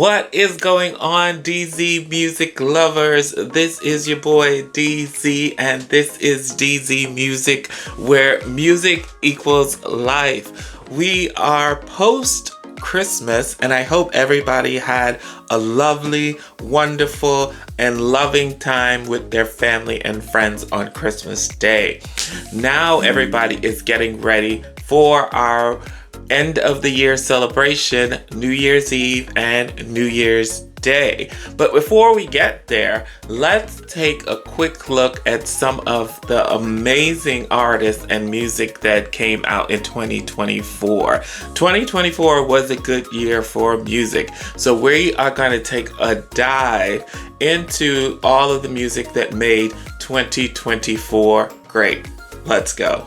What is going on, DZ music lovers? This is your boy DZ, and this is DZ Music, where music equals life. We are post Christmas, and I hope everybody had a lovely, wonderful, and loving time with their family and friends on Christmas Day. Now everybody is getting ready for our end of the year celebration, New Year's Eve and New Year's Day. But before we get there, let's take a quick look at some of the amazing artists and music that came out in 2024. 2024 was a good year for music, so we are going to take a dive into all of the music that made 2024 great. Let's go.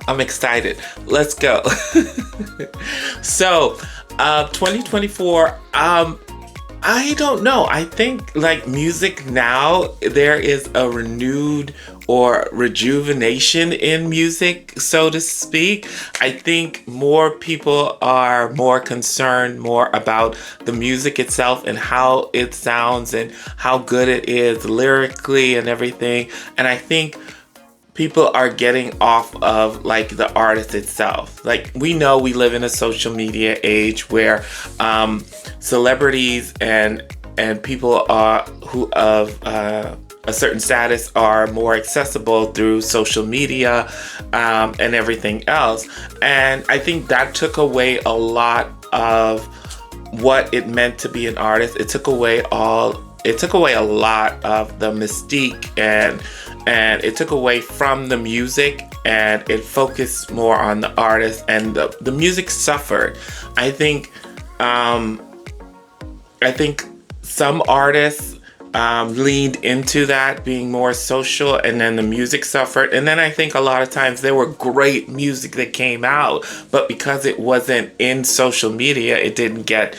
I'm excited. Let's go. So, 2024, I don't know. I think like music now, there is a renewed or rejuvenation in music, so to speak. I think more people are more concerned more about the music itself and how it sounds and how good it is lyrically and everything. And I think people are getting off of like the artist itself. Like, we know we live in a social media age where celebrities and people who of a certain status are more accessible through social media and everything else. And I think that took away a lot of what it meant to be an artist. It took away a lot of the mystique and it took away from the music, and it focused more on the artist, and the music suffered. I think some artists leaned into that being more social, and then the music suffered. And then I think a lot of times there were great music that came out, but because it wasn't in social media, it didn't get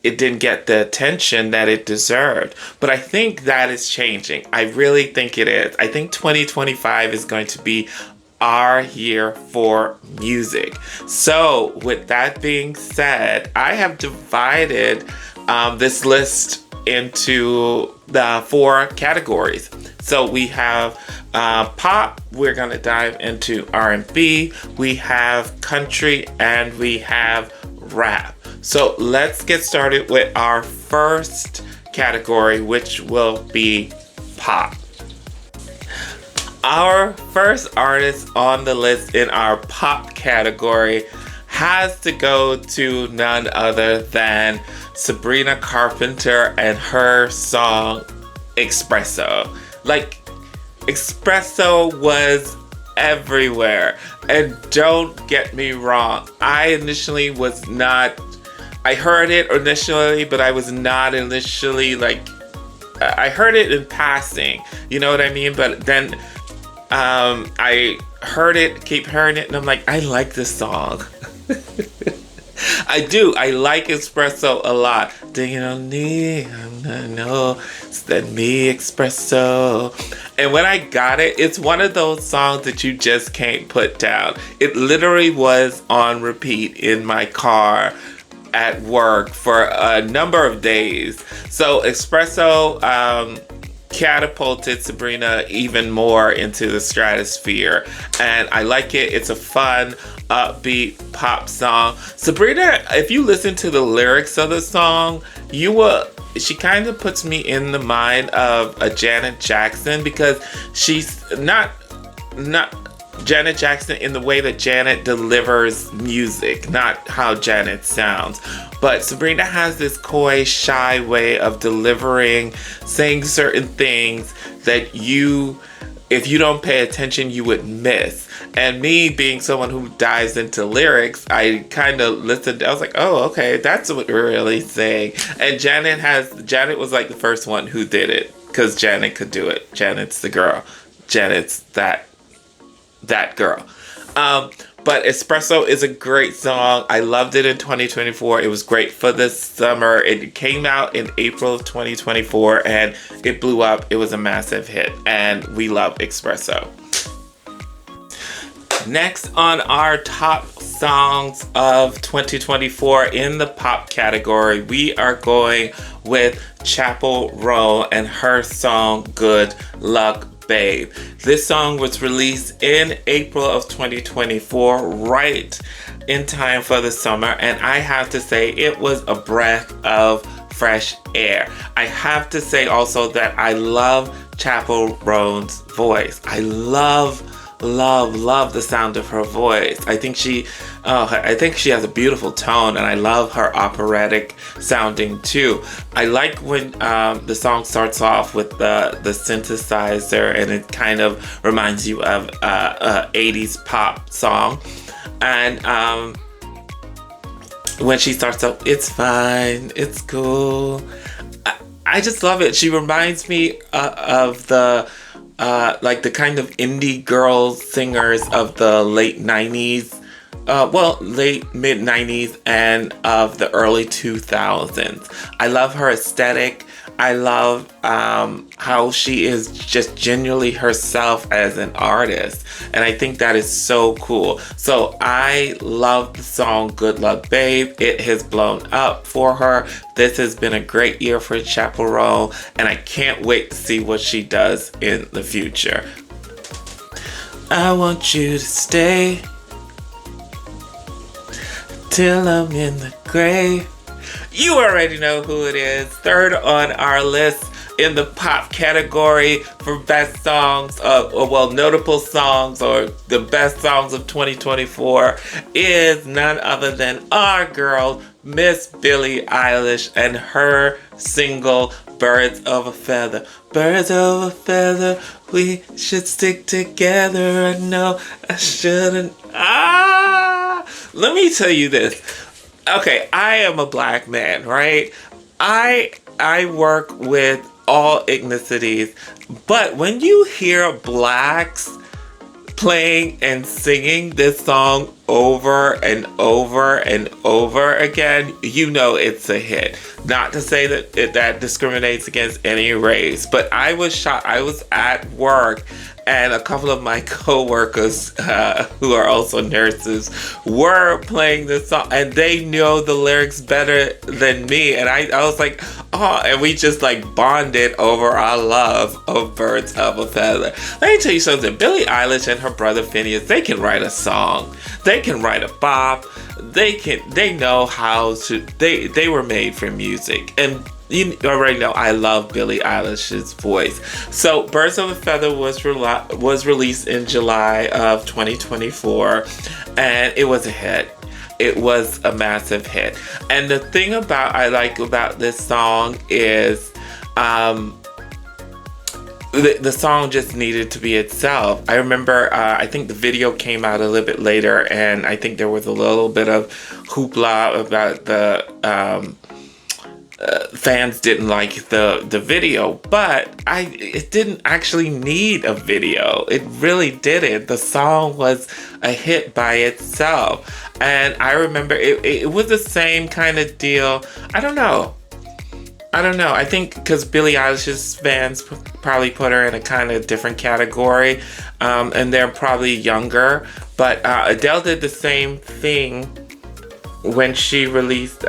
the attention that it deserved. But I think that is changing. I really think it is. I think 2025 is going to be our year for music. So with that being said, I have divided this list into the 4 categories. So we have pop, we're going to dive into R&B, we have country, and we have rap. So let's get started with our first category, which will be pop. Our first artist on the list in our pop category has to go to none other than Sabrina Carpenter and her song Espresso. Like, Espresso was everywhere. And don't get me wrong, I heard it initially, but I was not initially like, I heard it in passing, you know what I mean? But then I keep hearing it, and I'm like, I like this song. I do. I like Espresso a lot. Do you know, it's that me Espresso. And when I got it, it's one of those songs that you just can't put down. It literally was on repeat in my car at work for a number of days. So Espresso catapulted Sabrina even more into the stratosphere, and I like it. It's a fun, upbeat pop song. Sabrina, if you listen to the lyrics of the song, she kind of puts me in the mind of a Janet Jackson, because she's not Janet Jackson in the way that Janet delivers music, not how Janet sounds. But Sabrina has this coy, shy way of delivering, saying certain things that if you don't pay attention, you would miss. And me being someone who dives into lyrics, I kind of listened. I was like, oh, okay, that's what we're really saying. And Janet was like the first one who did it, because Janet could do it. Janet's the girl. Janet's that girl. But Espresso is a great song. I loved it in 2024. It was great for this summer. It came out in April of 2024 and it blew up. It was a massive hit, and we love Espresso. Next on our top songs of 2024 in the pop category, we are going with Chappell Roan and her song Good Luck Babe. This song was released in April of 2024, right in time for the summer, and I have to say it was a breath of fresh air. I have to say also that I love Chappell Roan's voice. I love the sound of her voice. I think she has a beautiful tone, and I love her operatic sounding too. I like when the song starts off with the synthesizer, and it kind of reminds you of a 80s pop song. And when she starts up, it's fine, it's cool. I just love it. She reminds me of the like the kind of indie girl singers of the late 90s, late mid 90s and of the early 2000s. I love her aesthetic. I love how she is just genuinely herself as an artist. And I think that is so cool. So I love the song Good Luck Babe. It has blown up for her. This has been a great year for Chappell Roan, and I can't wait to see what she does in the future. I want you to stay till I'm in the grave. You already know who it is. Third on our list in the pop category for best songs, notable songs or the best songs of 2024 is none other than our girl, Miss Billie Eilish, and her single, Birds of a Feather. Birds of a feather, we should stick together. I know I shouldn't. Let me tell you this. Okay, I am a black man, right? I work with all ethnicities, but when you hear blacks playing and singing this song over and over and over again, you know it's a hit. Not to say that that discriminates against any race, but I was shocked. I was at work, and a couple of my co-workers who are also nurses were playing this song, and they know the lyrics better than me. And I was like, oh, and we just like bonded over our love of Birds of a Feather. Let me tell you something. Billie Eilish and her brother Phineas, they can write a song. They can write a bop. They know how to, they were made for music. And you already know I love Billie Eilish's voice. So Birds of a Feather was released in July of 2024, and it was a hit. It was a massive hit. And the thing I like about this song is the song just needed to be itself. I remember, I think the video came out a little bit later, and I think there was a little bit of hoopla about the fans didn't like the video, but it didn't actually need a video. It really didn't. The song was a hit by itself, and I remember it was the same kind of deal. I don't know. I think because Billie Eilish's fans probably put her in a kind of different category, and they're probably younger. But Adele did the same thing when she released.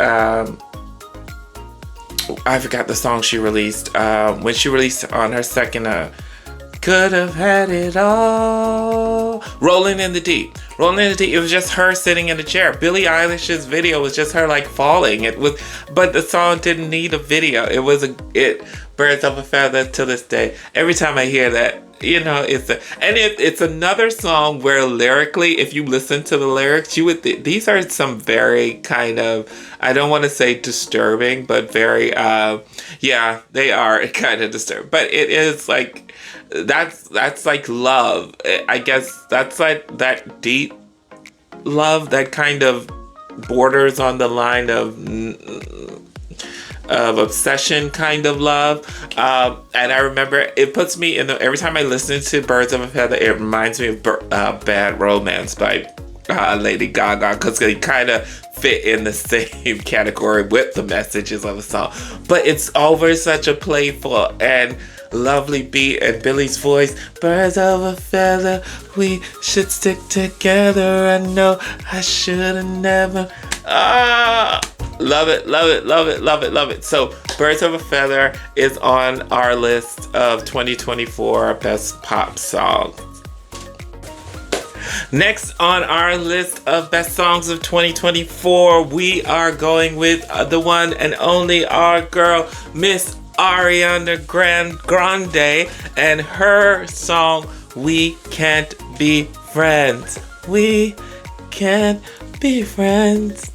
I forgot the song she released. When she released on her second, could have had it all. Rolling in the Deep. It was just her sitting in a chair. Billie Eilish's video was just her like falling. But the song didn't need a video. Birds of a Feather to this day. Every time I hear that, it's another song where lyrically, if you listen to the lyrics, these are some very kind of, I don't want to say disturbing, but very, they are kind of disturbing. But it is like, that's like love. I guess that's like that deep love that kind of borders on the line of obsession kind of love. And I remember it puts me in every time I listen to Birds of a Feather, it reminds me of Bad Romance by Lady Gaga, because they kind of fit in the same category with the messages of the song. But it's over such a playful and lovely beat and Billy's voice. Birds of a feather, we should stick together. I know I should have never. Love it, love it, love it, love it, love it. So Birds of a Feather is on our list of 2024 best pop songs. Next on our list of best songs of 2024, we are going with the one and only our girl, Miss Ariana Grande, and her song, We Can't Be Friends. We can't be friends.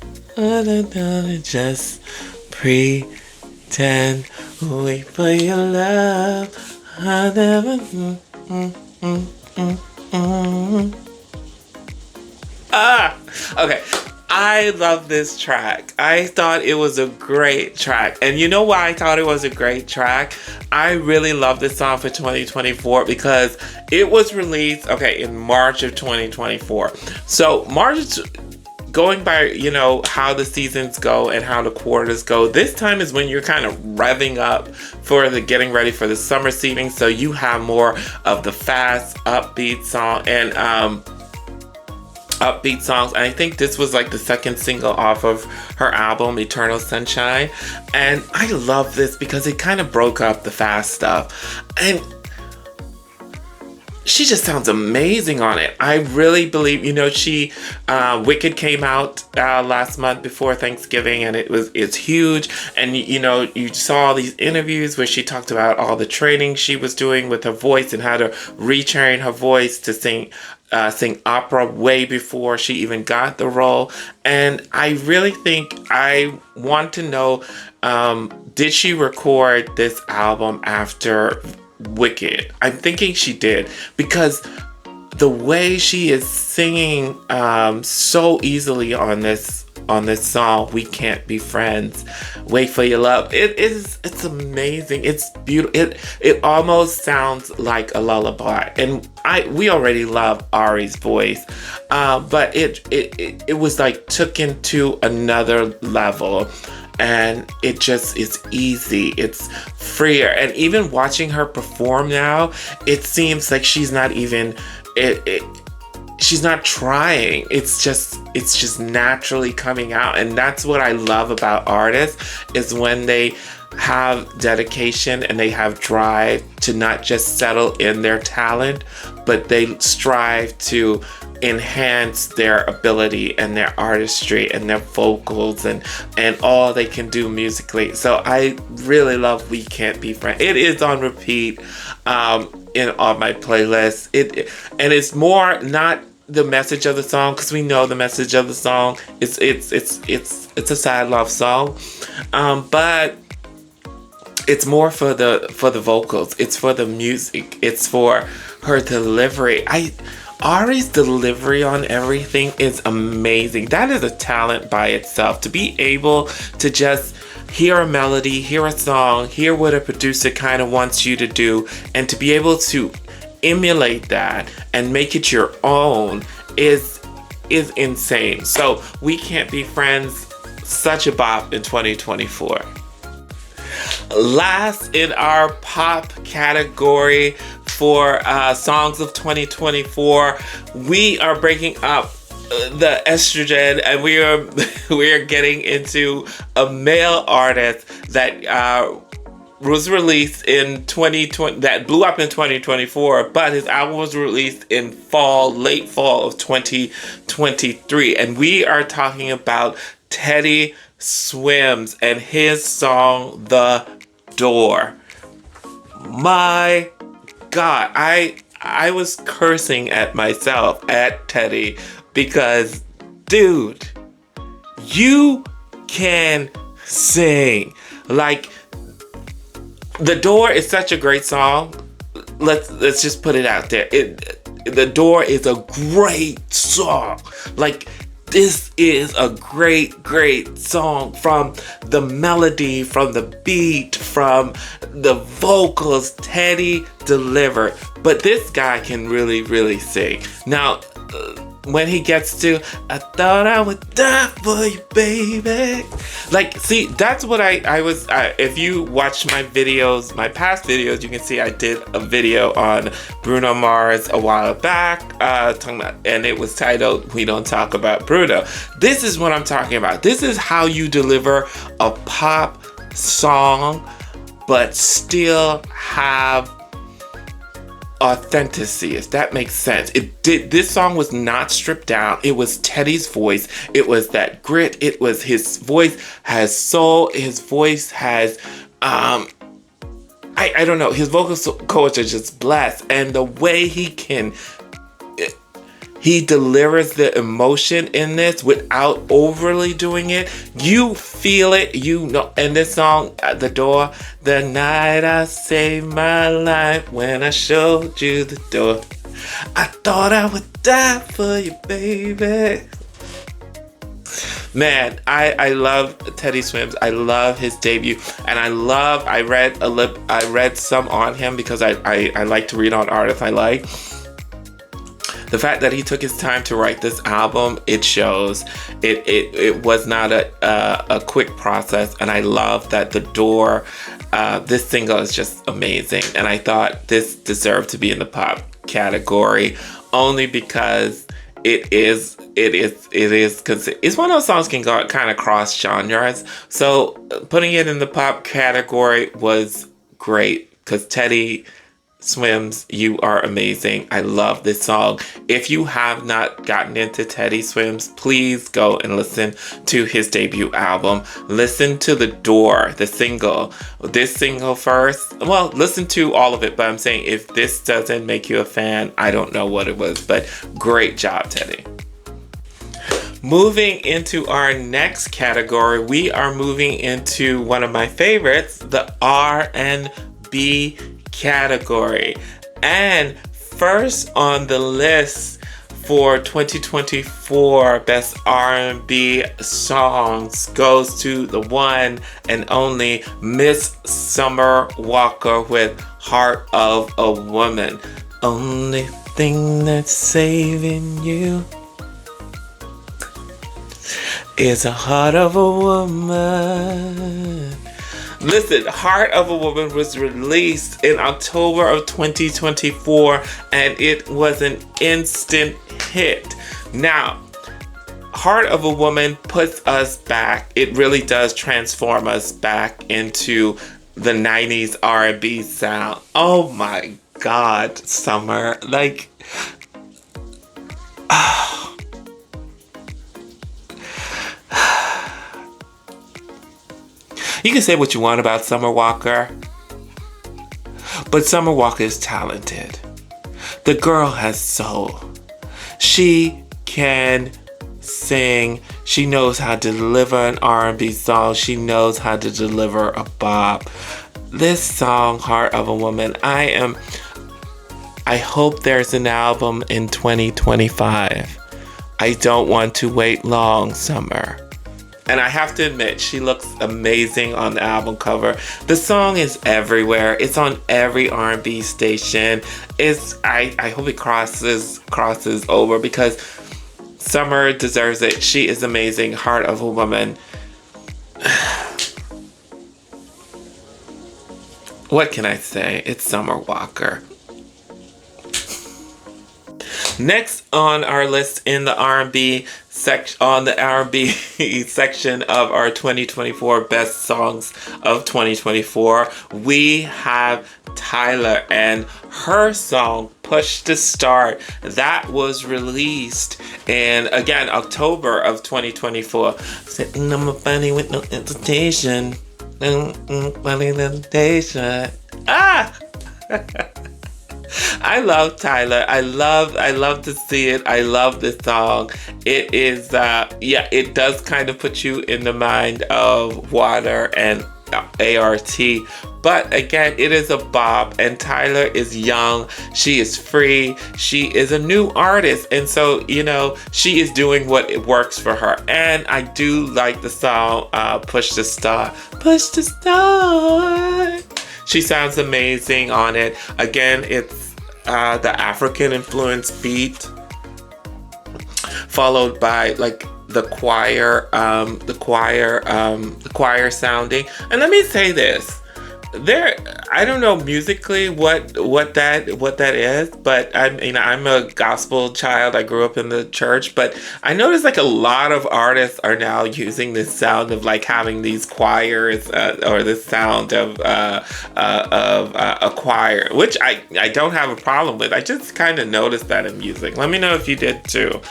Just pretend. Wait for your love. I never. Okay. I love this track. I thought it was a great track. And you know why I thought it was a great track? I really love this song for 2024 because it was released, in March of 2024. So March, going by, how the seasons go and how the quarters go, this time is when you're kind of revving up for the getting ready for the summer season. So you have more of the fast, upbeat song and upbeat songs. And I think this was like the second single off of her album, Eternal Sunshine. And I love this because it kind of broke up the fast stuff. And she just sounds amazing on it. I really believe, Wicked came out last month before Thanksgiving, and it's huge. And you saw these interviews where she talked about all the training she was doing with her voice and how to retrain her voice to sing opera way before she even got the role. And I really think I want to know, did she record this album after Wicked? I'm thinking she did, because the way she is singing so easily on this song, We Can't Be Friends, Wait for Your Love, it's amazing. It's beautiful. It almost sounds like a lullaby, and we already love Ari's voice, but it was like took into another level. And it just is easy. It's freer. And even watching her perform now, it seems like she's not even she's not trying. It's just naturally coming out. And that's what I love about artists, is when they have dedication and they have drive to not just settle in their talent, but they strive to enhance their ability and their artistry and their vocals and all they can do musically. So I really love We Can't Be Friends. It is on repeat in all my playlists. And it's more not the message of the song, because we know the message of the song. It's a sad love song, but it's more for the vocals. It's for the music. It's for her delivery. Ari's delivery on everything is amazing. That is a talent by itself. To be able to just hear a melody, hear a song, hear what a producer kind of wants you to do, and to be able to emulate that and make it your own is insane. So We Can't Be Friends, such a bop in 2024. Last in our pop category for songs of 2024, we are breaking up the estrogen, and we are getting into a male artist that was released in 2020, that blew up in 2024, but his album was released in late fall of 2023, and we are talking about Teddy Swims and his song The Door. My God, I was cursing at myself, at Teddy, because dude, you can sing. Like, The Door is such a great song. Let's just put it out there. The Door is a great song. Like, this is a great song, from the melody, from the beat, from the vocals. Teddy delivered. But this guy can really sing. Now, when he gets to, I thought I would die for you, baby. Like, see, that's what I was, if you watch my videos, my past videos, you can see I did a video on Bruno Mars a while back, talking about, and it was titled, We Don't Talk About Bruno. This is what I'm talking about. This is how you deliver a pop song, but still have authenticity, if that makes sense. This song was not stripped down. It was Teddy's voice. It was that grit. It was his voice has soul. His voice has I don't know. His vocal cords are just blessed, and the way he delivers the emotion in this without overly doing it. You feel it, you know. And this song, The Door, the night I saved my life when I showed you the door. I thought I would die for you, baby. Man, I love Teddy Swims. I love his debut, and I read some on him because I like to read on artists I like. The fact that he took his time to write this album, it shows. It was not a quick process, and I love that The Door, this single is just amazing, and I thought this deserved to be in the pop category only because it is because it's one of those songs can go kind of cross genres. So putting it in the pop category was great because Teddy Swims, you are amazing. I love this song. If you have not gotten into Teddy Swims, please go and listen to his debut album. Listen to The Door, the single. This single first. Well, listen to all of it, but I'm saying if this doesn't make you a fan, I don't know what it was, but great job, Teddy. Moving into our next category, we are moving into one of my favorites, the R&B category. And first on the list for 2024 Best R&B Songs goes to the one and only Miss Summer Walker with Heart of a Woman. Only thing that's saving you is a heart of a woman. Listen, Heart of a Woman was released in October of 2024, and it was an instant hit. Now, Heart of a Woman puts us back. It really does transform us back into the 90s R&B sound. Oh my God, Summer. Like, you can say what you want about Summer Walker, but Summer Walker is talented. The girl has soul. She can sing. She knows how to deliver an R&B song. She knows how to deliver a bop. This song, Heart of a Woman, I hope there's an album in 2025. I don't want to wait long, Summer. And I have to admit, she looks amazing on the album cover. The song is everywhere. It's on every R&B station. I hope it crosses over because Summer deserves it. She is amazing. Heart of a Woman. What can I say? It's Summer Walker. Next on our list in the R&B section of our 2024 Best Songs of 2024, we have Tyler and her song Push to Start. That was released in, again, October of 2024. Sitting on my body with no hesitation. I love Tyler. I love to see it. I love this song. It is, it does kind of put you in the mind of Water and ART. But again, it is a bop, and Tyler is young. She is free. She is a new artist. And so, she is doing what it works for her. And I do like the song, Push to Start. Push to Start. She sounds amazing on it. Again, it's the African influence beat. followed by like the choir sounding. And let me say this. I don't know musically what that is, but I'm a gospel child. I grew up in the church, but I noticed like a lot of artists are now using this sound of like having these choirs or this sound of a choir, which I don't have a problem with. I just kind of noticed that in music. Let me know if you did too.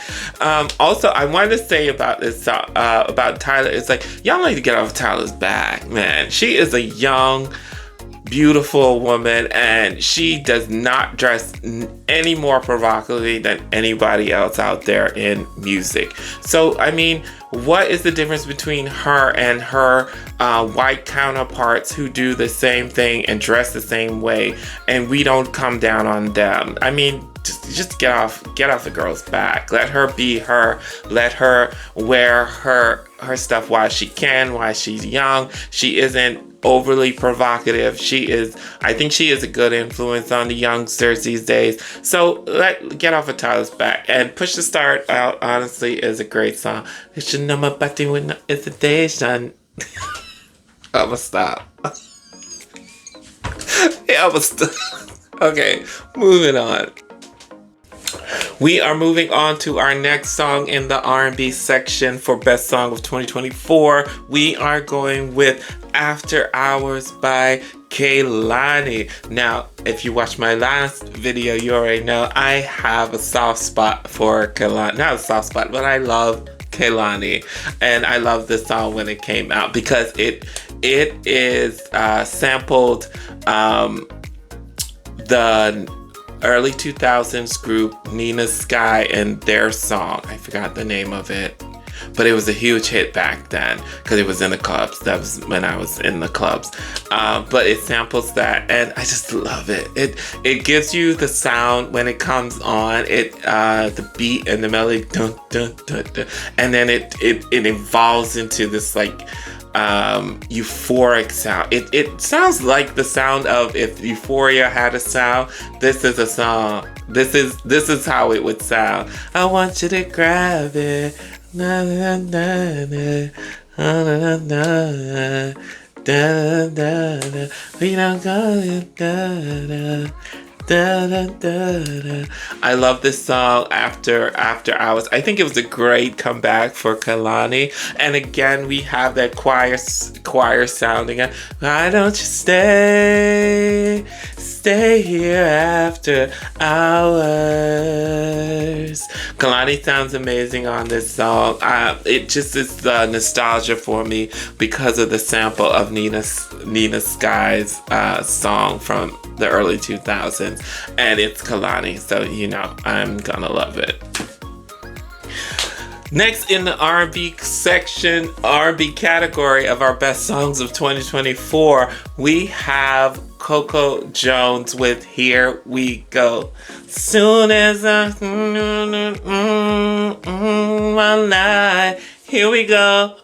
Also, I wanted to say about this about Tyler. It's like y'all need to get off Tyler's back, man. She is a young, beautiful woman, and she does not dress any more provocatively than anybody else out there in music. So, I mean, what is the difference between her and her white counterparts who do the same thing and dress the same way, and we don't come down on them? I mean, just get off the girl's back. Let her be her. Let her wear her stuff while she can, while she's young. She isn't overly provocative. I think she is a good influence on the youngsters these days. So get off of Tyler's back. And Push to Start Out, honestly, is a great song. You should know my body when it's a day, son. I'ma stop. Yeah, I'ma stop. Okay, moving on. We are moving on to our next song in the R&B section for Best Song of 2024. We are going with After Hours by Kehlani. Now, if you watched my last video, you already know I have a soft spot for Kehlani. Not a soft spot, but I love Kehlani. And I love this song when it came out because it is sampled the early 2000s group Nina Sky and their song. I forgot the name of it, but it was a huge hit back then because it was in the clubs. That was when I was in the clubs. But it samples that, and I just love it. It gives you the sound when it comes on. The beat and the melody, dun, dun, dun, dun, and then it evolves into this like euphoric sound. It sounds like the sound of if Euphoria had a sound. This is a song. This is how it would sound. I want you to grab it. Na, na, na, na, na, na, na, da, da, da. We don't go da, da. Da, da, da, da. I love this song After Hours. I think it was a great comeback for Kehlani. And again, we have that choir sounding. Why don't you stay here after hours? Kehlani sounds amazing on this song. It just is nostalgia for me because of the sample of Nina Sky's song from the early 2000s, and it's Kehlani, so you know I'm gonna love it. Next in the R&B section, R&B category of our best songs of 2024, we have Coco Jones with Here We Go. Soon as my life, here we go.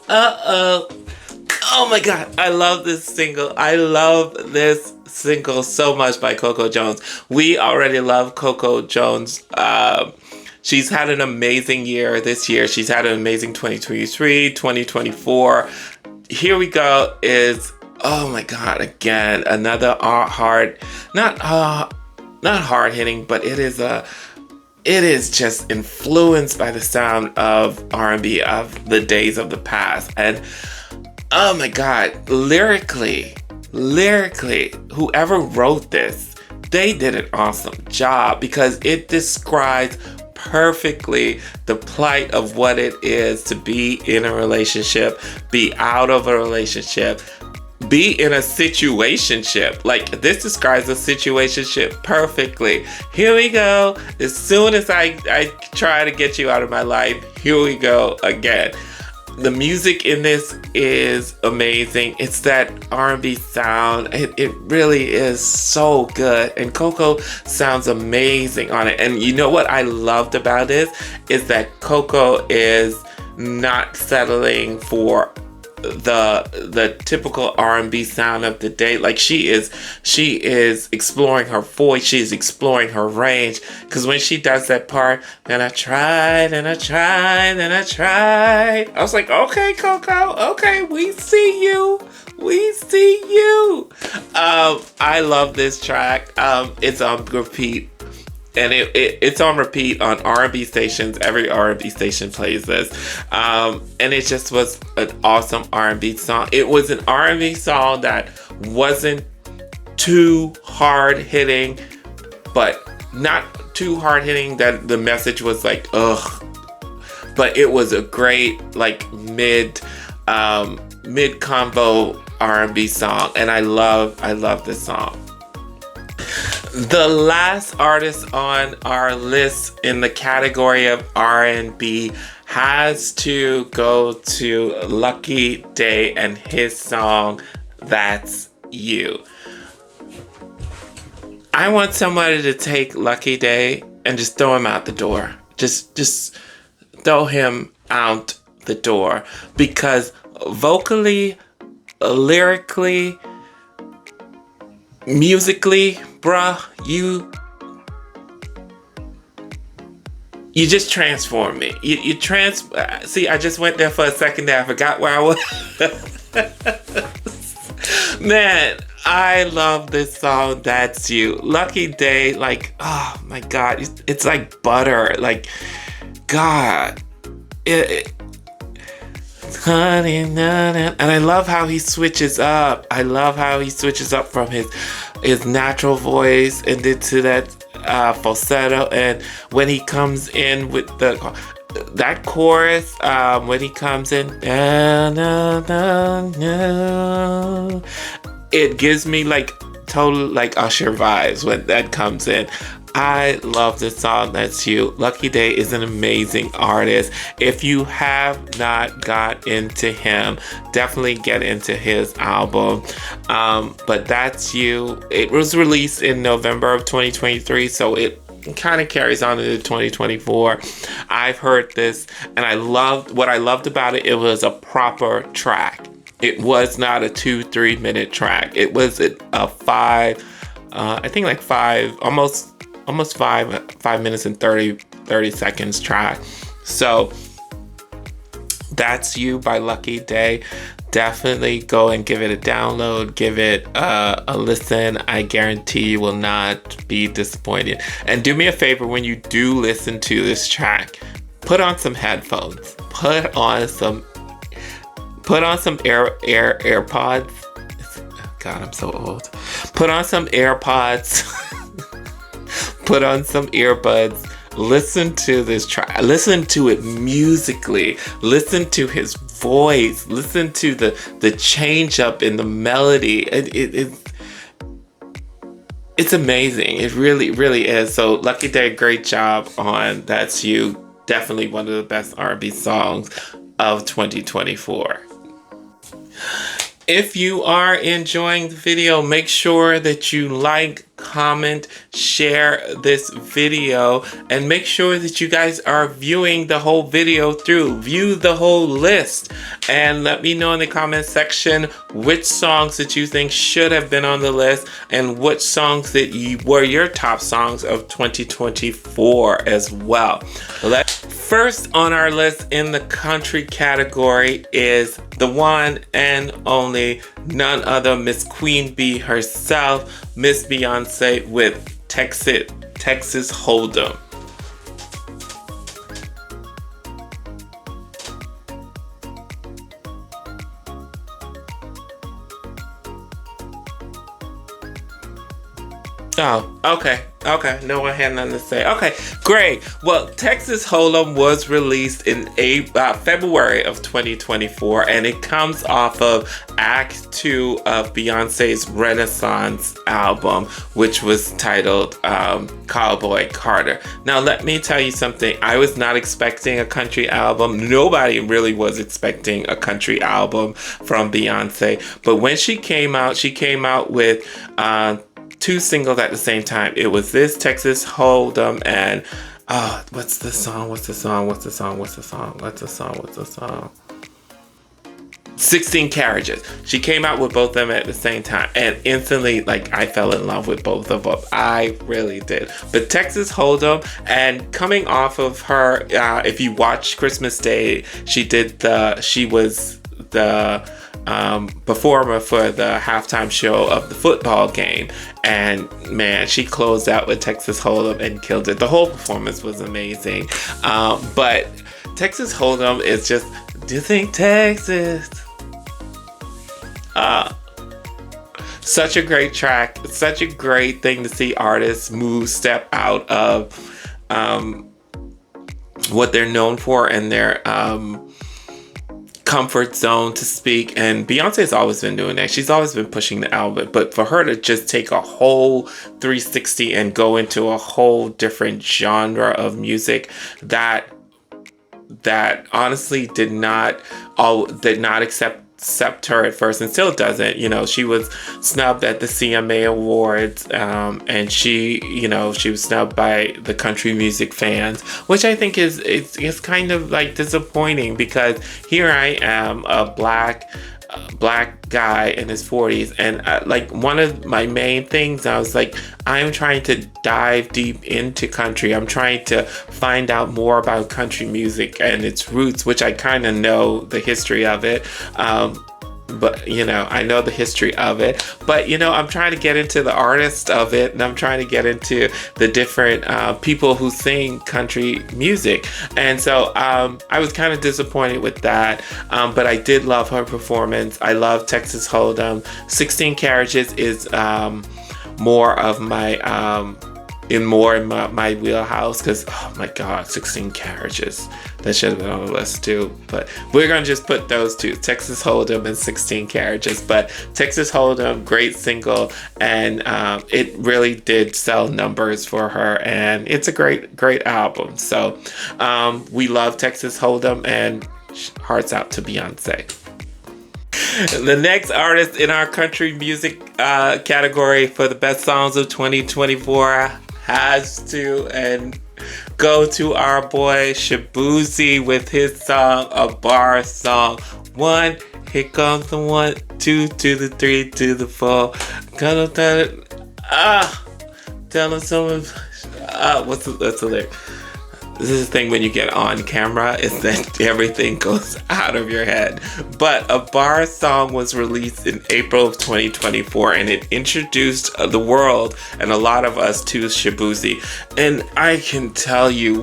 Oh my God, I love this single. I love this single so much by Coco Jones. We already love Coco Jones. She's had an amazing year this year. She's had an amazing 2023, 2024. Here We Go is, oh my God, again, another not hard hitting, but it is just influenced by the sound of R&B of the days of the past. And oh my God, lyrically, whoever wrote this, they did an awesome job because it describes perfectly the plight of what it is to be in a relationship, be out of a relationship, be in a situationship. Like, this describes a situationship perfectly. Here we go. As soon as I try to get you out of my life, here we go again. The music in this is amazing. It's that R&B sound. It really is so good. And Coco sounds amazing on it. And you know what I loved about this is that Coco is not settling for the typical R&B sound of the day. Like she is exploring her voice, she is exploring her range. Because when she does that part, then I tried and I tried and I tried, I was like, okay, Coco, okay, we see you. We see you. I love this track. It's on repeat. And it's on repeat on R&B stations. Every R&B station plays this. And it just was an awesome R&B song. It was an R&B song that wasn't too hard hitting, but not too hard hitting that the message was like, ugh. But it was a great like mid combo R&B song. And I love this song. The last artist on our list in the category of R&B has to go to Lucky Daye and his song, That's You. I want somebody to take Lucky Daye and just throw him out the door. Just throw him out the door. Because vocally, lyrically, musically, bruh, you just transform me. See, I just went there for a second there. I forgot where I was. Man, I love this song, That's You. Lucky Daye, like, oh my God, it's like butter. Like, God, honey, and I love how he switches up. I love how he switches up from his natural voice and into that falsetto. And when he comes in with that chorus, when he comes in, it gives me like total like Usher vibes when that comes in. I love this song, That's You. Lucky Daye is an amazing artist. If you have not got into him, definitely get into his album. But That's You, it was released in November of 2023, so it kind of carries on into 2024. I've heard this, and what I loved about it. It was a proper track. It was not a 2-3 minute track. It was a almost 5 minutes and 30 seconds track. So That's You by Lucky Daye. Definitely go and give it a download, give it a listen. I guarantee you will not be disappointed. And do me a favor, when you do listen to this track, put on some headphones, put on some AirPods. God, I'm so old. Put on some AirPods. Put on some earbuds, listen to this track, listen to it musically, listen to his voice, listen to the change up in the melody. It's amazing. It really, really is. So Lucky Daye, great job on That's You. Definitely one of the best R&B songs of 2024. If you are enjoying the video, make sure that you like, comment, share this video, and make sure that you guys are viewing the whole video through. View the whole list, and let me know in the comment section which songs that you think should have been on the list and which songs that were your top songs of 2024 as well. First on our list in the country category is the one and only, none other, Miss Queen Bee herself, Miss Beyonce with Texas Hold'em. Oh, okay. No one had nothing to say. Okay, great. Well, Texas Hold'em was released in February of 2024, and it comes off of Act 2 of Beyonce's Renaissance album, which was titled Cowboy Carter. Now, let me tell you something. I was not expecting a country album. Nobody really was expecting a country album from Beyonce. But when she came out with two singles at the same time. It was this, Texas Hold'em, and what's the song? 16 Carriages. She came out with both of them at the same time, and instantly, like, I fell in love with both of them. I really did. But Texas Hold'em, and coming off of her, if you watch Christmas Day, she was the performer for the halftime show of the football game, and man, she closed out with Texas Hold'em and killed it. The whole performance was amazing. But Texas Hold'em is just, do you think Texas? Such a great track, such a great thing to see artists step out of what they're known for and their comfort zone to speak. And Beyonce's always been doing that. She's always been pushing the envelope, but for her to just take a whole 360 and go into a whole different genre of music that honestly did not accept her at first, and still doesn't. You know, she was snubbed at the CMA Awards, and she was snubbed by the country music fans, which I think is kind of like disappointing, because here I am, a black guy in his 40s, and like, one of my main things, I was like, I'm trying to dive deep into country. I'm trying to find out more about country music and its roots, which I kind of know the history of it. But I know the history of it, but I'm trying to get into the artist of it, and I'm trying to get into the different people who sing country music. And so I was kind of disappointed with that, but I did love her performance. I love Texas Hold'em. 16 Carriages is more of my in my wheelhouse, because oh my god, 16 Carriages, that should have been on the list too, but we're gonna just put those two, Texas Hold'em and 16 Carriages. But Texas Hold'em, great single, and it really did sell numbers for her, and it's a great album. So we love Texas Hold'em, and hearts out to Beyonce. The next artist in our country music category for the best songs of 2024 has to and go to our boy Shaboozey with his song, a bar song. 1, here comes the 1, 2 to the 3 to the 4. Gonna tell it. Tell him someone. What's the lyric? This is the thing when you get on camera, is that everything goes out of your head. But a bar song was released in April of 2024, and it introduced the world and a lot of us to Shaboozey. And I can tell you,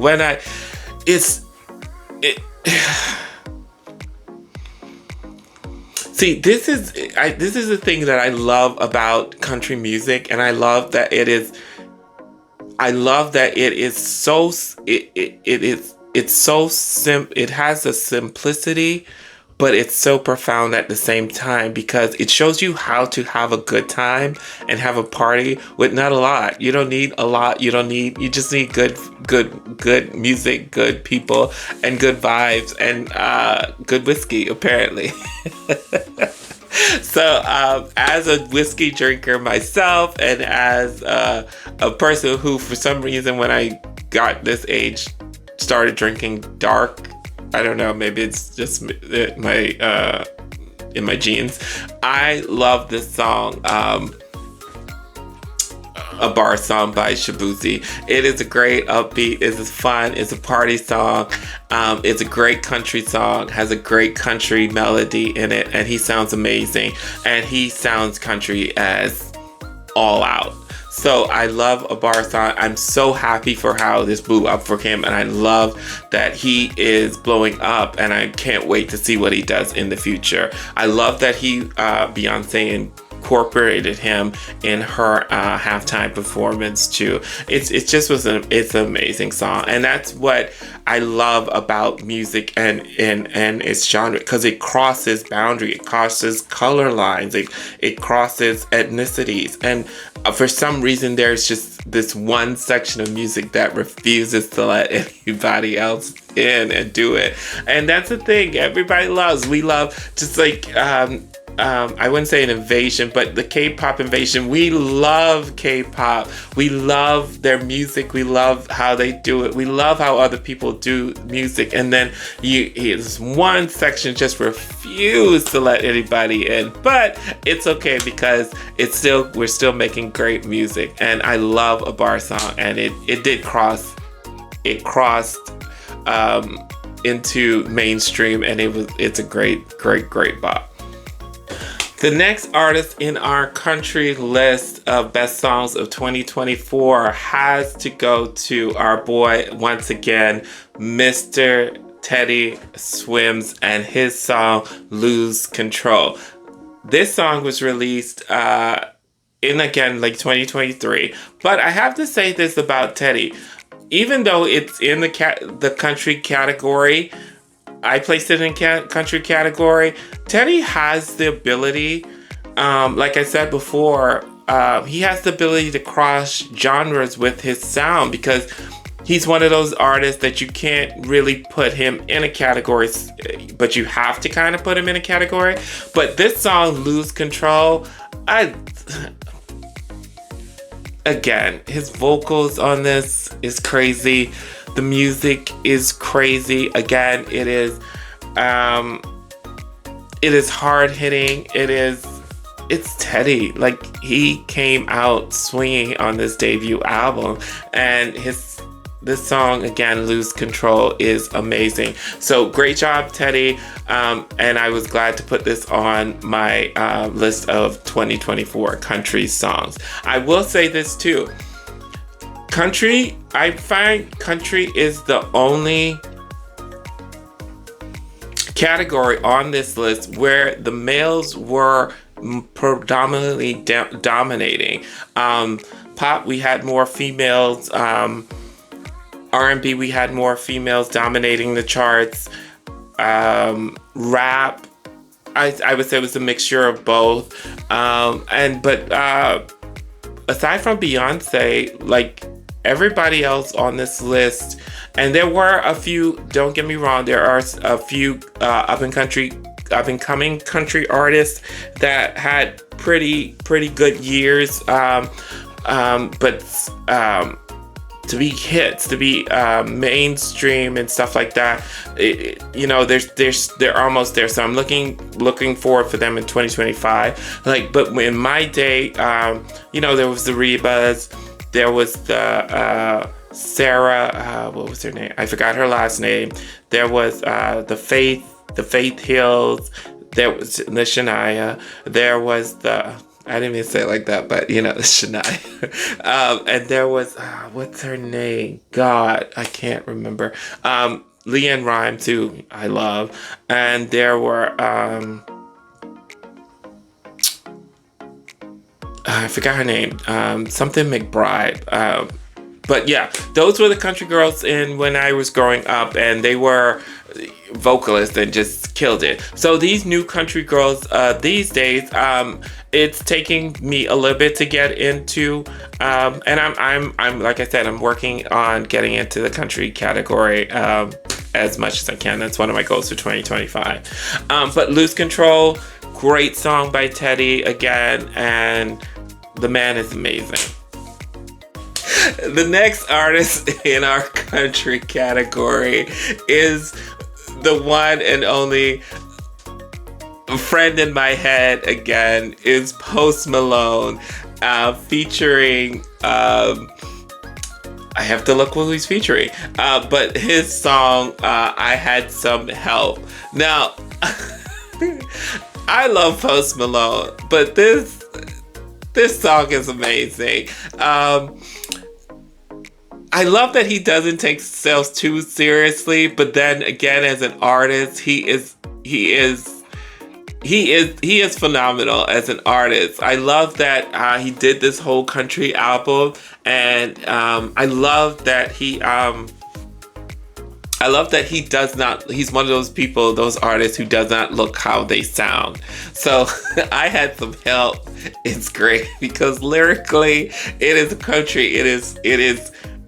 See, this is the thing that I love about country music, and I love that it is so it has a simplicity, but it's so profound at the same time, because it shows you how to have a good time and have a party with not a lot. You don't need a lot. You just need good music, good people, and good vibes, and good whiskey, apparently. So, as a whiskey drinker myself, and as a person who, for some reason, when I got this age, started drinking dark, I don't know, maybe it's just in my genes. I love this song, a bar song by Shaboozey. It is a great upbeat, it's fun, it's a party song, it's a great country song, has a great country melody in it, and he sounds amazing, and he sounds country as all out. So I love a bar song. I'm so happy for how this blew up for him, and I love that he is blowing up, and I can't wait to see what he does in the future. I love that Beyonce incorporated him in her halftime performance too. It's an amazing song, and that's what I love about music and its genre, because it crosses boundaries, it crosses color lines, it crosses ethnicities, and for some reason there's just this one section of music that refuses to let anybody else in and do it. And that's the thing everybody loves. We love, just like I wouldn't say an invasion, but the K-pop invasion. We love K-pop. We love their music. We love how they do it. We love how other people do music. And then there's one section just refused to let anybody in. But it's okay because we're still making great music. And I love a bar song, and it did cross. It crossed into mainstream, and it's a great bop. The next artist in our country list of best songs of 2024 has to go to our boy, once again, Mr. Teddy Swims, and his song Lose Control. This song was released in, again, like 2023. But I have to say this about Teddy. Even though it's in the country category, I placed it in country category. Teddy has the ability, like I said before, he has the ability to cross genres with his sound, because he's one of those artists that you can't really put him in a category, but you have to kind of put him in a category. But this song, Lose Control, again, his vocals on this is crazy. The music is crazy. Again, it is hard hitting. It's Teddy. Like, he came out swinging on this debut album, and this song, again, Lose Control, is amazing. So great job, Teddy. And I was glad to put this on my list of 2024 country songs. I will say this too. Country, I find country is the only category on this list where the males were predominantly dominating. Pop, we had more females. R&B, we had more females dominating the charts. Rap, I would say it was a mixture of both. But aside from Beyonce, like, everybody else on this list, and there were a few, don't get me wrong, there are a few up-and-coming country artists that had pretty good years, but to be hits, to be mainstream and stuff like that, they're almost there. So I'm looking forward for them in 2025. But in my day, there was the Rebas, there was the Sarah, what was her name? I forgot her last name. There was the Faith Hills. There was the Shania. There was the, I didn't even say it like that, but Shania. And there was, what's her name? God, I can't remember. LeAnn Rimes, who I love. And there were, I forgot her name. Something McBride. But yeah, those were the country girls when I was growing up, and they were vocalists and just killed it. So these new country girls these days, it's taking me a little bit to get into, and I'm like I said, I'm working on getting into the country category as much as I can. That's one of my goals for 2025. But Lose Control, great song by Teddy again, and the man is amazing. The next artist in our country category is the one and only friend in my head again, is Post Malone, featuring, I have to look who he's featuring, but his song, I Had Some Help. Now, I love Post Malone, but this song is amazing. I love that he doesn't take himself too seriously, but then again, as an artist, he is phenomenal as an artist. I love that he did this whole country album, and I love that he does not. He's one of those people, those artists who does not look how they sound. So I Had Some Help. It's great because lyrically, it is a country. It is.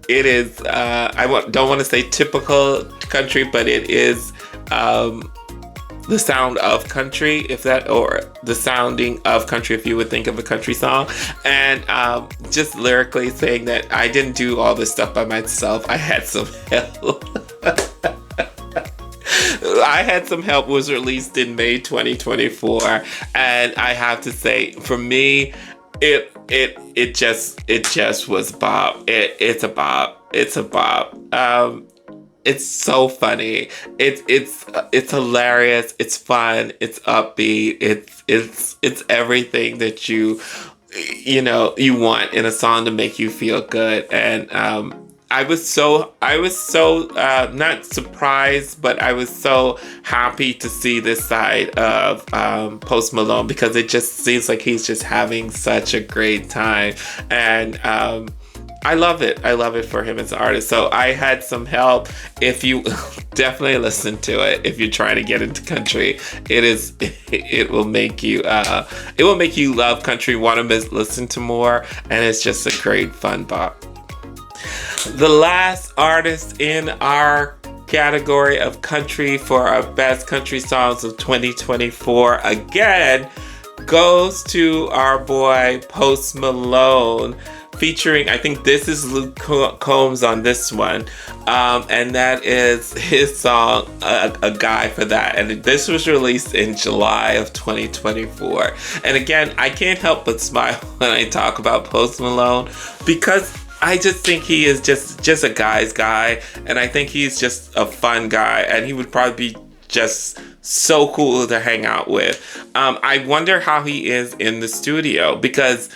I don't want to say typical country, but it is the sound of country, if that, or the sounding of country, if you would think of a country song. And just lyrically saying that I didn't do all this stuff by myself. I had some help. I had some help. Was released in May 2024, and I have to say, for me, it just was bop. It's a bop. It's a bop. It's so funny. It's hilarious. It's fun. It's upbeat. It's everything that you want in a song to make you feel good. And I was so not surprised, but I was so happy to see this side of Post Malone, because it just seems like he's just having such a great time. And I love it. I love it for him as an artist. So I had some help. If you definitely listen to it, if you're trying to get into country, it will make you love country, want to listen to more, and it's just a great fun bop. The last artist in our category of country for our best country songs of 2024 again goes to our boy Post Malone, featuring, I think this is Luke Combs on this one, and that is his song, A Guy for That. And this was released in July of 2024. And again, I can't help but smile when I talk about Post Malone, because I just think he is just a guy's guy, and I think he's just a fun guy, and he would probably be just so cool to hang out with. I wonder how he is in the studio, because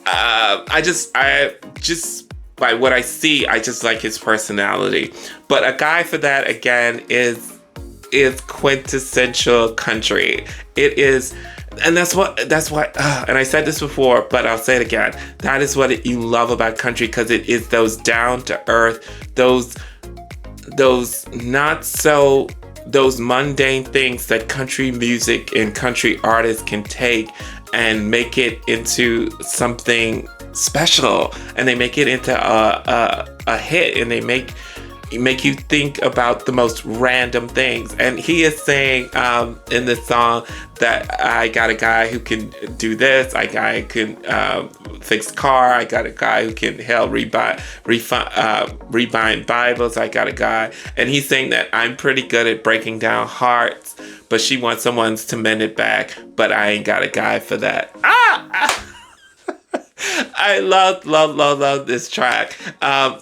I just by what I see, I just like his personality. But A Guy for That, again, is quintessential country. It is. And that's what, and I said this before, but I'll say it again. That is what you love about country, because it is those down to earth, those mundane things that country music and country artists can take and make it into something special, and they make it into a hit, and they make you think about the most random things. And he is saying in this song that I got a guy who can do this, I got a guy who can fix car, I got a guy who can rebind Bibles, I got a guy, and he's saying that I'm pretty good at breaking down hearts, but she wants someone to mend it back, but I ain't got a guy for that. I love this track.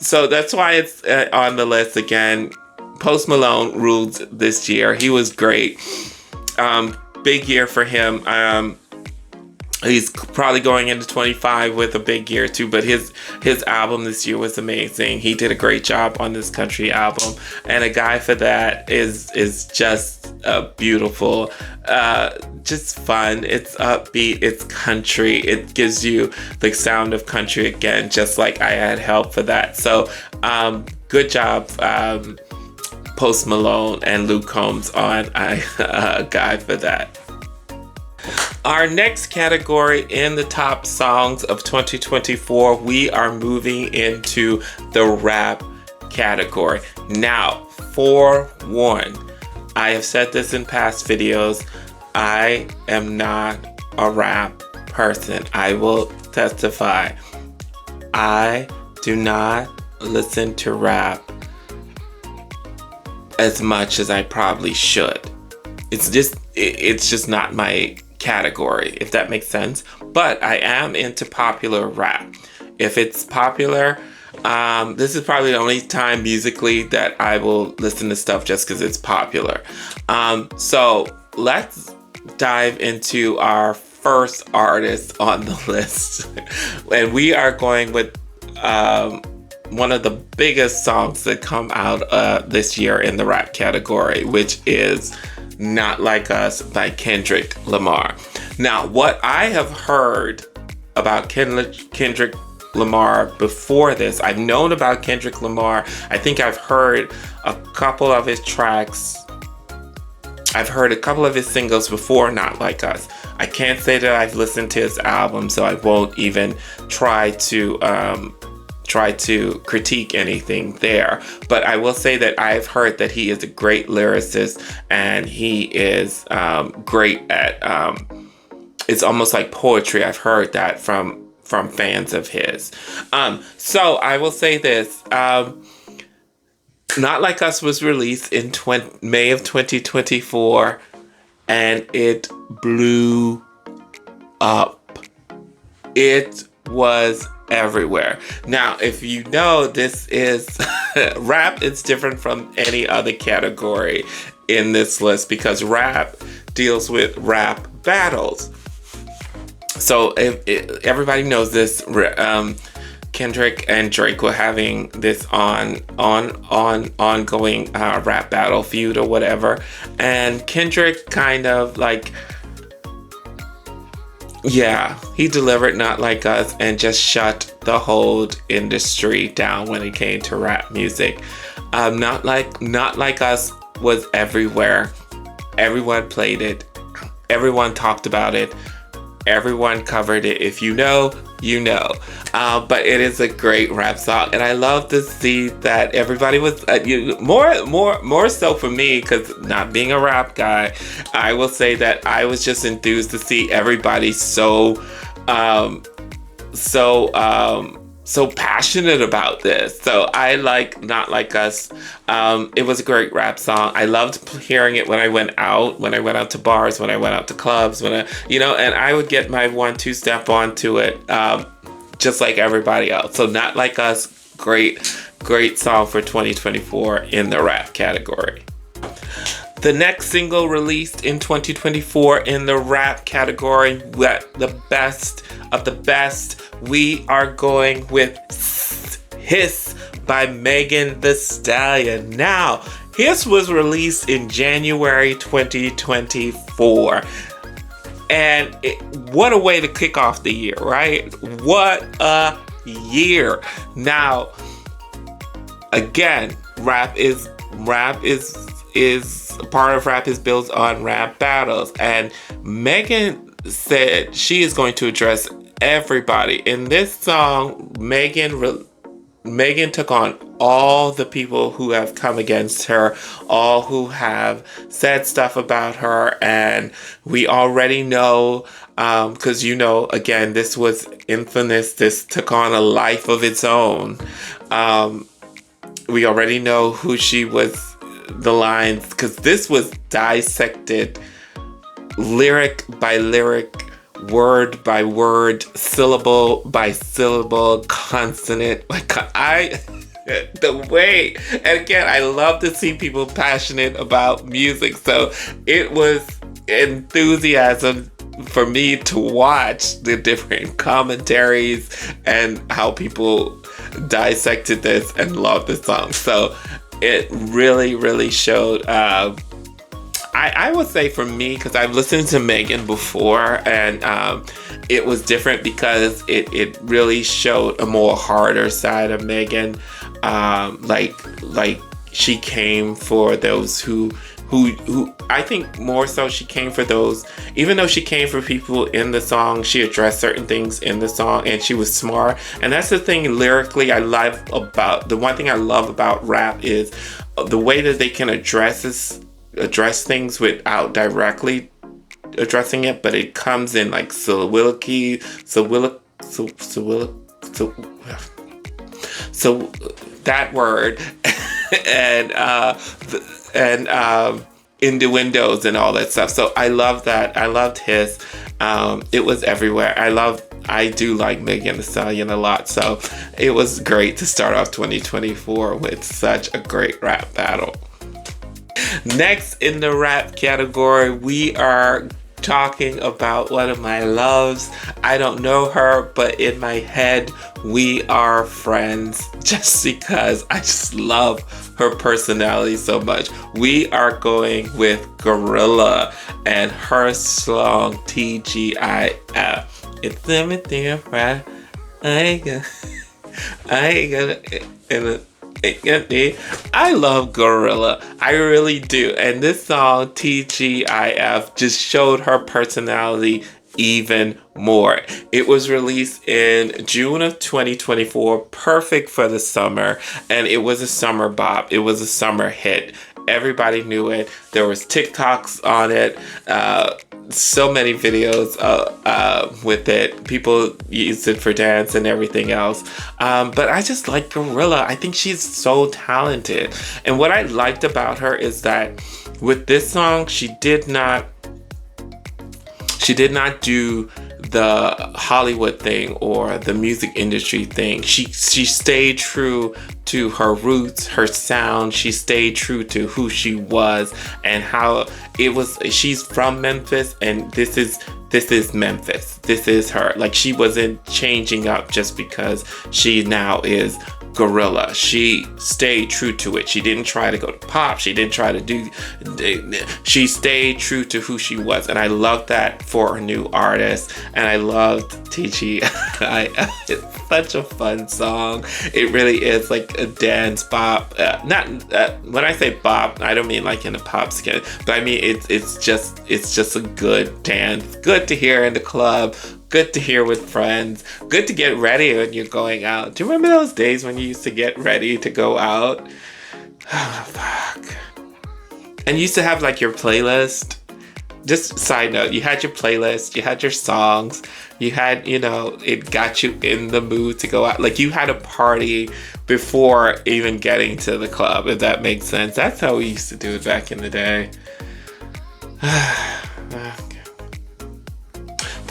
So that's why it's on the list again. Post Malone ruled this year. He was great. Big year for him. He's probably going into 25 with a big year too, but his album this year was amazing. He did a great job on this country album, and A Guy for That is just beautiful, just fun. It's upbeat, it's country, it gives you the sound of country again, just like I had help for that. So good job, Post Malone and Luke Combs on A Guy for That. Our next category in the top songs of 2024, we are moving into the rap category. Now, forewarned, I have said this in past videos, I am not a rap person. I will testify. I do not listen to rap as much as I probably should. It's just not my category, if that makes sense. But I am into popular rap. If it's popular, this is probably the only time musically that I will listen to stuff just because it's popular. So let's dive into our first artist on the list. And we are going with one of the biggest songs that come out this year in the rap category, which is Not Like Us by Kendrick Lamar. Now, what I have heard about Kendrick Lamar before this, I've known about Kendrick Lamar. I think I've heard a couple of his tracks. I've heard a couple of his singles before Not Like Us. I can't say that I've listened to his album, so I won't even try to try to critique anything there. But I will say that I've heard that he is a great lyricist, and he is great at, it's almost like poetry. I've heard that from fans of his. So I will say this. Not Like Us was released in May of 2024, and it blew up. It was everywhere. Now, if you know, this is rap is different from any other category in this list because rap deals with rap battles. So everybody knows this. Kendrick and Drake were having this ongoing rap battle feud or whatever, and Kendrick kind of like, yeah, he delivered Not Like Us and just shut the whole industry down when it came to rap music. Not Like Us was everywhere. Everyone played it. Everyone talked about it. Everyone covered it. If you know, you know. But it is a great rap song, and I love to see that everybody was more so for me, because not being a rap guy, I will say that I was just enthused to see everybody so passionate about this. So I like Not Like Us. It was a great rap song. I loved hearing it when I went out to bars, when I went out to clubs, and I would get my 1-2 step onto it, just like everybody else. So Not Like Us, great song for 2024 in the rap category. The next single released in 2024 in the rap category, the best of the best, we are going with Hiss by Megan Thee Stallion. Now, Hiss was released in January 2024. And what a way to kick off the year, right? What a year. Now, again, rap is part of rap is built on rap battles, and Megan said she is going to address everybody. In this song, Megan took on all the people who have come against her, all who have said stuff about her, and we already know, because again, this was infamous. This took on a life of its own. We already know who she was, the lines, because this was dissected lyric by lyric, word by word, syllable by syllable, consonant. The way, and again, I love to see people passionate about music. So it was enthusiasm for me to watch the different commentaries and how people dissected this and loved the song. So it really, really showed. I would say for me, because I've listened to Megan before, and it was different because it really showed a more harder side of Megan. Like she came for those who I think more so she came for those, even though she came for people in the song, she addressed certain things in the song, and she was smart. And that's the thing lyrically the one thing I love about rap is the way that they can address things without directly addressing it, but it comes in like soliloquy, so that word, and innuendos and all that stuff. So I love that. I loved his. It was everywhere. I do like Megan Thee Stallion a lot, so it was great to start off 2024 with such a great rap battle. Next in the rap category, we are talking about one of my loves. I don't know her, but in my head, we are friends just because I just love her personality so much. We are going with Gorilla and her song TGIF. It's everything right. I love Gorilla. I really do. And this song, TGIF, just showed her personality even more. It was released in June of 2024, perfect for the summer, and it was a summer bop. It was a summer hit. Everybody knew it. There was TikToks on it. So many videos with it. People used it for dance and everything else. But I just like Gorilla. I think she's so talented. And what I liked about her is that with this song, she did not do the Hollywood thing or the music industry thing. She stayed true to her roots, her sound. She stayed true to who she was and how it was. She's from Memphis, and this is Memphis. This is her. Like, she wasn't changing up just because she now is Gorilla. She stayed true to it. She didn't try to go to pop. She didn't try to do. She stayed true to who she was, and I love that for a new artist. And I loved TG. It's such a fun song. It really is like a dance bop. When I say bop, I don't mean like in a pop skin, but I mean it's just a good dance. Good to hear in the club. Good to hear with friends. Good to get ready when you're going out. Do you remember those days when you used to get ready to go out? Oh, fuck. And you used to have like your playlist. Just side note, you had your playlist, you had your songs, you had, it got you in the mood to go out. Like, you had a party before even getting to the club, if that makes sense. That's how we used to do it back in the day.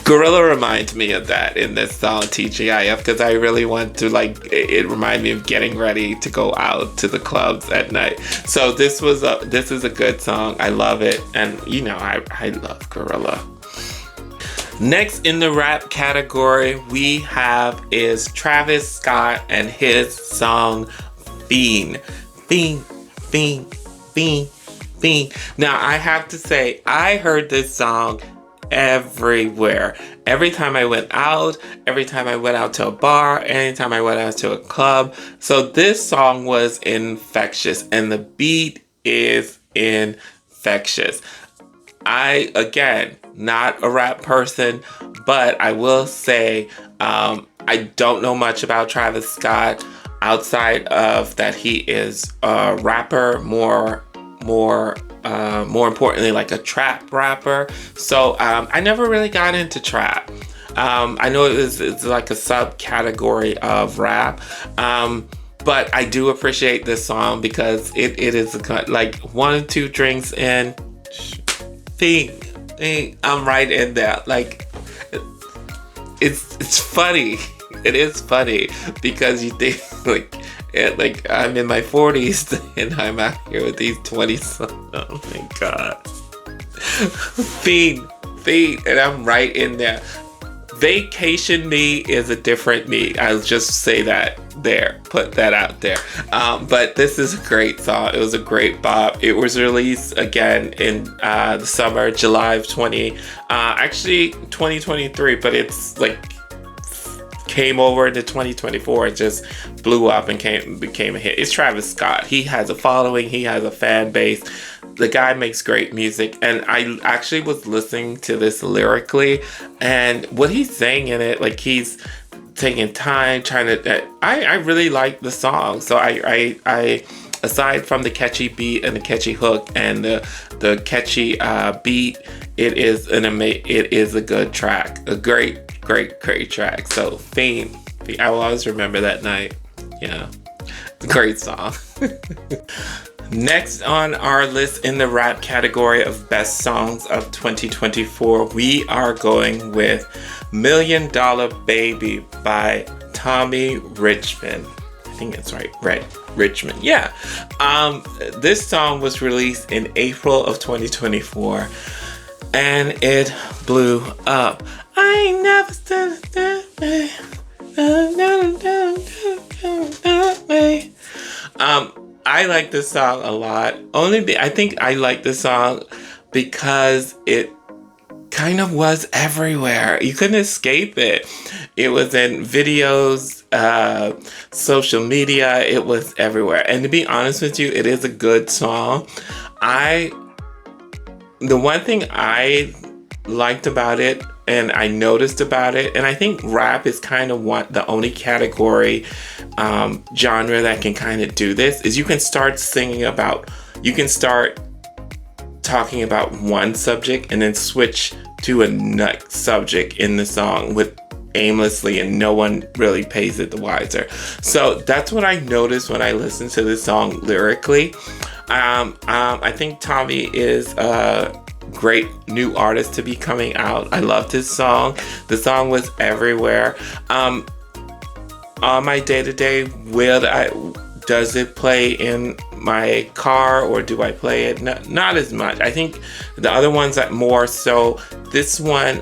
Gorilla reminds me of that in this song TGIF, because I really want to, it reminded me of getting ready to go out to the clubs at night. So this is a good song. I love it, and I love Gorilla. Next in the rap category we have is Travis Scott and his song Fiend. Fiend, Fiend, Fiend, Fiend. Now I have to say, I heard this song everywhere. Every time I went out, every time I went out to a bar, anytime I went out to a club. So this song was infectious, and the beat is infectious. Again, not a rap person, but I will say I don't know much about Travis Scott outside of that he is a rapper, more importantly, like a trap rapper. So I never really got into trap. I know it's like a subcategory of rap. But I do appreciate this song because it is like 1 or 2 drinks in, I'm right in there. Like, it's funny. It is funny because you think like I'm in my 40s and I'm out here with these 20s. Oh my god. Fiend, and I'm right in there. Vacation me is a different me. I'll just say that there. Put that out there. But this is a great song. It was a great bop. It was released again in the summer, July of 2023, but it's like came over into 2024 and just blew up and became a hit. It's Travis Scott. He has a following. He has a fan base. The guy makes great music, and I actually was listening to this lyrically, and what he's saying in it, like, he's taking time trying to. I really like the song. So I aside from the catchy beat and the catchy hook and the catchy beat, it is a good track, a great track. So Fiend, I will always remember that night. Yeah, great song. Next on our list in the rap category of best songs of 2024, we are going with $1 Million Baby by Tommy Richmond. I think that's right. Richmond. Yeah. This song was released in April of 2024 and it blew up. I ain't never stood I like this song a lot. I think I like this song because it kind of was everywhere. You couldn't escape it. It was in videos, social media. It was everywhere. And to be honest with you, it is a good song. The one thing I liked about it, and I noticed about it, and I think rap is kind of the only category genre that can kind of do this, is you can start talking about one subject and then switch to a next subject in the song with aimlessly, and no one really pays it the wiser. So that's what I noticed when I listened to this song lyrically. I think Tommy is a great new artist to be coming out. I loved his song. The song was everywhere. On my day-to-day, does it play in my car, or do I play it? Not as much. I think the other ones that more so. This one,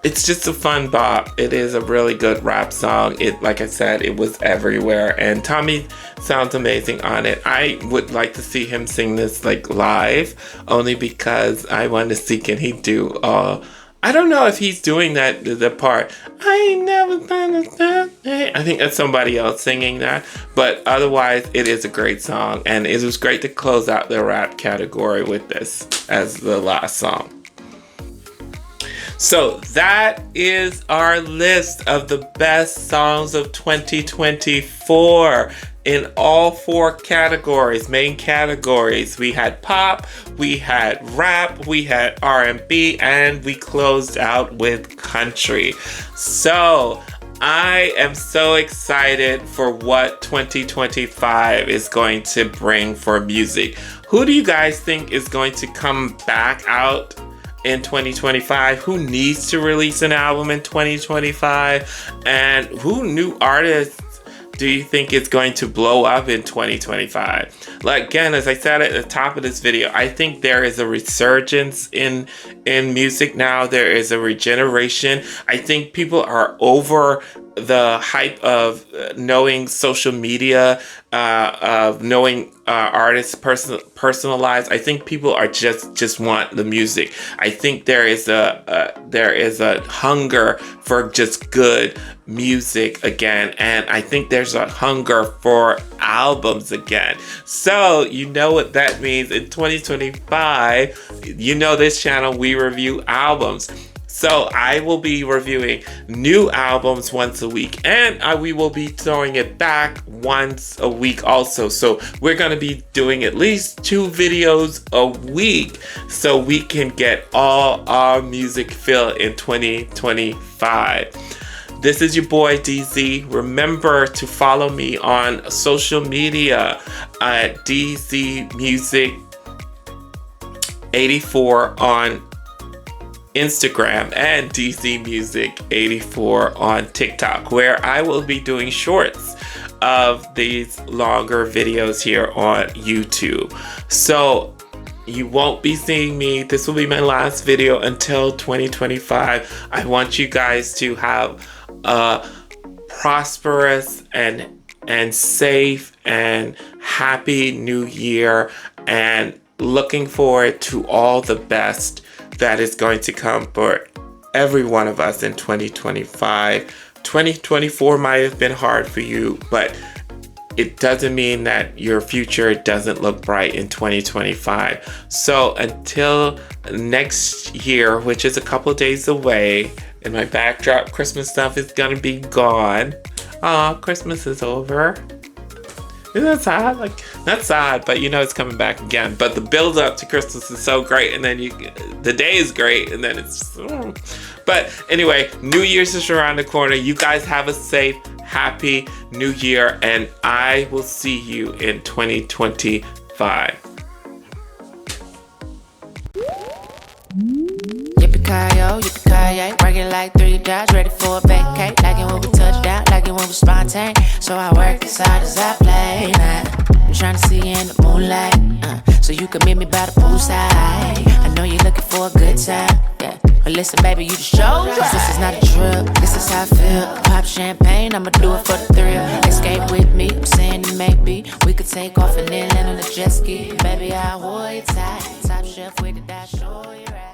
it's just a fun bop. It is a really good rap song. Like I said, it was everywhere, and Tommy sounds amazing on it. I would like to see him sing this like live, only because I want to see, can he do I don't know if he's doing the part, I ain't never gonna stop. I think that's somebody else singing that, but otherwise it is a great song, and it was great to close out the rap category with this as the last song. So that is our list of the best songs of 2024 in all 4 categories, main categories. We had pop, we had rap, we had R&B, and we closed out with country. So I am so excited for what 2025 is going to bring for music. Who do you guys think is going to come back out in 2025? Who needs to release an album in 2025? And who new artists do you think is going to blow up in 2025? Like, again, as I said at the top of this video, I think there is a resurgence in music now. There is a regeneration. I think people are over the hype of knowing social media, of knowing artists' personal lives. I think people are just want the music. I think there is a hunger for just good music again, and I think there's a hunger for albums again. So you know what that means in 2025. You know this channel, we review albums. So I will be reviewing new albums once a week, and we will be throwing it back once a week also. So we're going to be doing at least 2 videos a week so we can get all our music filled in 2025. This is your boy DZ. Remember to follow me on social media at DEEZEEMUSIC84 on Instagram and DEEZEEMUSIC84 on TikTok, where I will be doing shorts of these longer videos here on YouTube. So you won't be seeing me. This will be my last video until 2025. I want you guys to have a prosperous and safe and happy new year, and looking forward to all the best that is going to come for every one of us in 2025. 2024 might have been hard for you, but it doesn't mean that your future doesn't look bright in 2025. So until next year, which is a couple of days away, and my backdrop Christmas stuff is gonna be gone. Aw, Christmas is over. Isn't that sad? Like, not sad, but you know it's coming back again. But the build up to Christmas is so great, and then the day is great, and then it's But anyway, New Year's is around the corner. You guys have a safe, happy New Year, and I will see you in 2025. Yippee-ki-yo, working like 3 jobs, ready for a vacate. Like it when we touch down, like it when we spontaneous. So I work as hard as I play. I'm trying to see you in the moonlight, so you can meet me by the poolside. I know you're looking for a good time, yeah. But listen, baby, you just show up. This is not a drill, this is how I feel. Pop champagne, I'ma do it for the thrill. Escape with me, I'm saying it maybe we could take off and then land on a jet ski. Baby, I'll hold you tight. Top shelf with the dash, show you right.